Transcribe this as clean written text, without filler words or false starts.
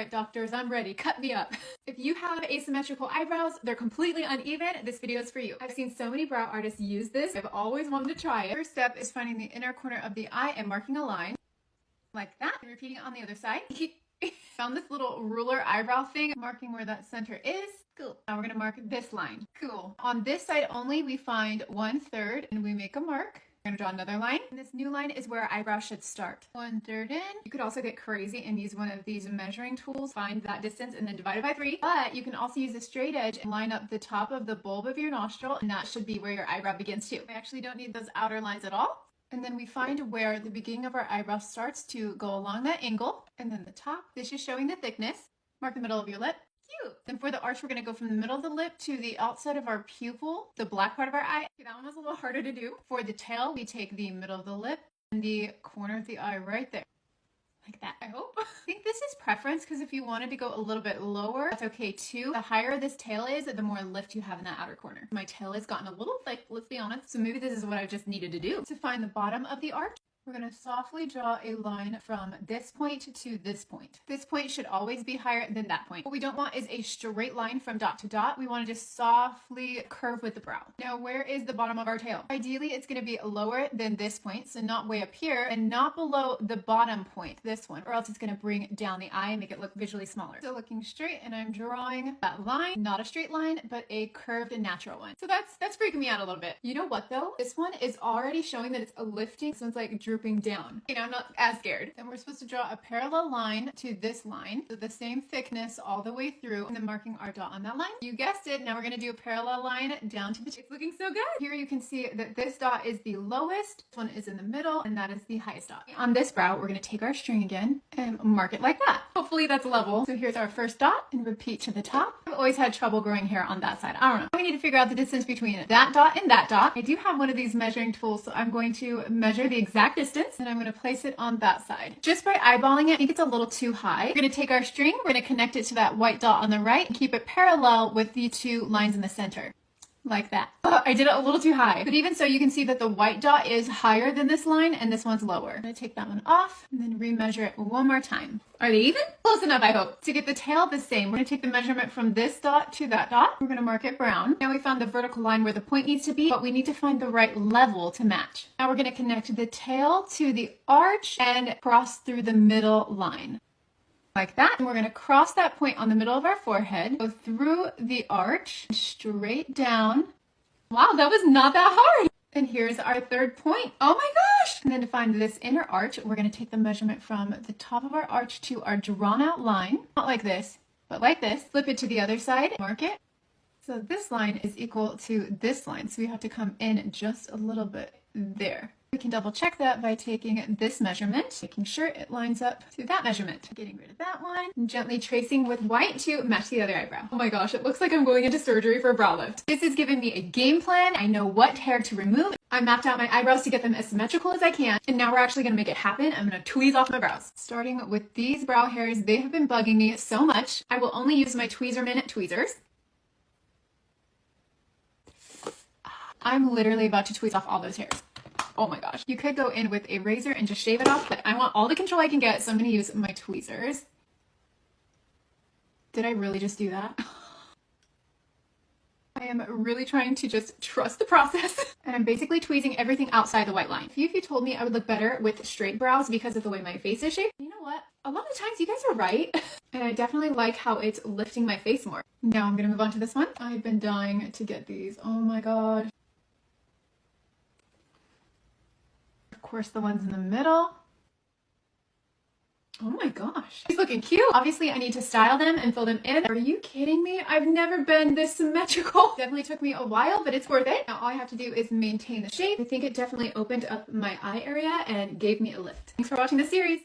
right, doctors, I'm ready. Cut me up. If you have asymmetrical eyebrows, they're completely uneven, this video is for you. I've seen so many brow artists use this. I've always wanted to try it. First step is finding the inner corner of the eye and marking a line like that, and repeating it on the other side. Found this little ruler eyebrow thing, marking where that center is. Cool. Now we're gonna mark this line. Cool. On this side only, we find 1/3 and we make a mark. We're gonna draw another line. And this new line is where our eyebrow should start. 1/3 in. You could also get crazy and use one of these measuring tools, find that distance and then divide it by 3. But you can also use a straight edge and line up the top of the bulb of your nostril, and that should be where your eyebrow begins too. I actually don't need those outer lines at all. And then we find where the beginning of our eyebrow starts to go along that angle. And then the top, this is showing the thickness. Mark the middle of your lip. Cute. And for the arch, we're going to go from the middle of the lip to the outside of our pupil, the black part of our eye. Okay, that one was a little harder to do. For the tail, we take the middle of the lip and the corner of the eye right there. Like that, I hope. I think this is preference, because if you wanted to go a little bit lower, that's okay too. The higher this tail is, the more lift you have in that outer corner. My tail has gotten a little thick, let's be honest. So maybe this is what I just needed to do. To find the bottom of the arch, we're going to softly draw a line from this point to this point. This point should always be higher than that point. What we don't want is a straight line from dot to dot. We want to just softly curve with the brow. Now, where is the bottom of our tail? Ideally, it's going to be lower than this point, so not way up here, and not below the bottom point, this one, or else it's going to bring down the eye and make it look visually smaller. So looking straight, and I'm drawing that line, not a straight line, but a curved and natural one. So that's freaking me out a little bit. You know what though? This one is already showing that it's a lifting, so it's like drooping down. You know, I'm not as scared. Then we're supposed to draw a parallel line to this line, so the same thickness all the way through, and then marking our dot on that line. You guessed it. Now we're going to do a parallel line down to the tip. It's looking so good. Here you can see that this dot is the lowest, this one is in the middle, and that is the highest dot. On this brow, we're going to take our string again and mark it like that. Hopefully that's level. So here's our first dot, and repeat to the top. I've always had trouble growing hair on that side. I don't know. We need to figure out the distance between that dot and that dot. I do have one of these measuring tools, so I'm going to measure the exact distance, and I'm going to place it on that side. Just by eyeballing it, I think it's a little too high. We're going to take our string, we're going to connect it to that white dot on the right, and keep it parallel with the 2 lines in the center. Like that. Oh, I did it a little too high. But even so, you can see that the white dot is higher than this line, and this one's lower. I'm going to take that one off, and then remeasure it one more time. Are they even? Close enough, I hope. To get the tail the same, we're going to take the measurement from this dot to that dot. We're going to mark it brown. Now we found the vertical line where the point needs to be, but we need to find the right level to match. Now we're going to connect the tail to the arch and cross through the middle line. Like that. And we're going to cross that point on the middle of our forehead, go through the arch, straight down. Wow, that was not that hard. And here's our third point. Oh my gosh! And then to find this inner arch, we're going to take the measurement from the top of our arch to our drawn out line. Not like this, but like this. Flip it to the other side, mark it. So this line is equal to this line. So we have to come in just a little bit there. We can double check that by taking this measurement, making sure it lines up to that measurement. Getting rid of that one, and gently tracing with white to match the other eyebrow. Oh my gosh, it looks like I'm going into surgery for a brow lift. This has given me a game plan. I know what hair to remove. I mapped out my eyebrows to get them as symmetrical as I can, and now we're actually going to make it happen. I'm going to tweeze off my brows. Starting with these brow hairs, they have been bugging me so much. I will only use my tweezer minute tweezers. I'm literally about to tweeze off all those hairs. Oh my gosh. You could go in with a razor and just shave it off, but I want all the control I can get, so I'm going to use my tweezers. Did I really just do that? I am really trying to just trust the process. And I'm basically tweezing everything outside the white line. A few of you told me I would look better with straight brows because of the way my face is shaped. You know what? A lot of times you guys are right. And I definitely like how it's lifting my face more. Now I'm going to move on to this one. I've been dying to get these. Oh my god. Of course, the ones in the middle. Oh my gosh, he's looking cute. Obviously, I need to style them and fill them in. Are you kidding me? I've never been this symmetrical. Definitely took me a while, but it's worth it. Now all I have to do is maintain the shape. I think it definitely opened up my eye area and gave me a lift. Thanks for watching this series.